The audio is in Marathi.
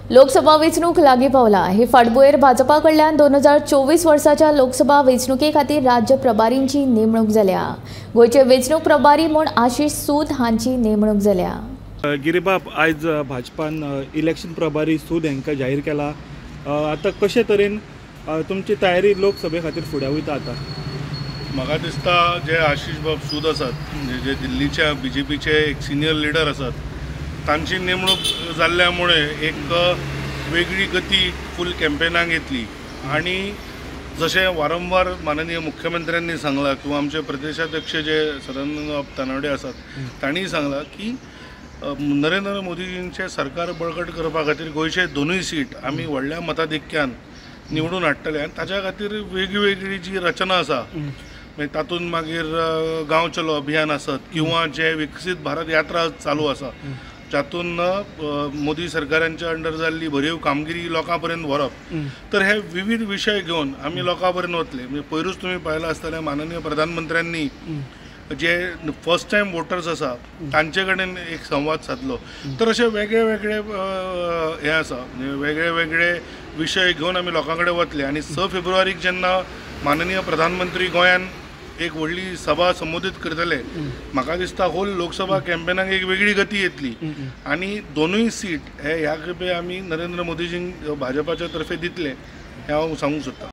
लोकसभा वेंचणूक लागीं पावला। हे फाटभुंयेर भाजपा कडल्यान 2024 वर्साच्या लोकसभा वेंचणुके खातीर राज्य प्रभारींची नेमणूक जाल्या। गोंयचे वेंचणूक प्रभारी म्हूण आशीष सूद हांची नेमणूक जाल्या। गिरीबाब, आयज भाजपान इलेक्शन प्रभारी सूद हांकां जाहीर केला। आता कशे तरेन तुमची तयारी लोकसभे खातीर फुडें वयता? आता म्हाका दिसता जे आशीष बाब सूद आसात, म्हणजे जे दिल्लीच्या BJPचे एक सिनियर लिडर आसात, तांची नेमणूक जाल्ल्यामुळे एक वेगळी गती फूल कॅम्पेनाक येतली। आणि जसे वारंवार माननीय मुख्यमंत्र्यांनी सांगला किंवा आमचे प्रदेशाध्यक्ष जे सदानंद तानावडे आसात तांणी सांगला की नरेंद्र मोदीजींचे सरकार बळकट करपा खातीर गोंयचे दोनूय सीट आमी व्हडल्या मताधिक्यान निवडून हाडटले। आनी ताच्या खातीर वेगळी जी रचना आसा, मागीर तातूंत मागीर गांव चलो अभियान आसत किंवा जे विकसीत भारत यात्रा चालू आसा, जातून मोदी सरकारांच्या अंडर जाल्ली भरीव कामगिरी लोकां पर्यंत व्हरप। तर हे विविध विशय घेवन आमी लोकां पर्यंत वतले। म्हणजे पयरूच तुमी पळयलां आसतलें माननीय प्रधानमंत्र्यांनी जे फर्स्ट टायम वोटर्स आसा तांचे कडेन एक संवाद साधलो। तर असे वेगळे हे आसा, म्हणजे वेगळे विशय घेवन आमी लोकां कडेन वतले। आणि 6 फेब्रुवारीक जेन्ना माननीय प्रधानमंत्री गोंयान एक व्हडली सभा संबोधीत करतले, म्हाका दिसता होल लोकसभा कॅम्पेनाक एक वेगळी गती येतली। आणि दोनूय सीट हे ह्या खेपे आमी नरेंद्र मोदीजींक भाजपाच्या तर्फे दितले हे हांव सांगूंक सोदतां।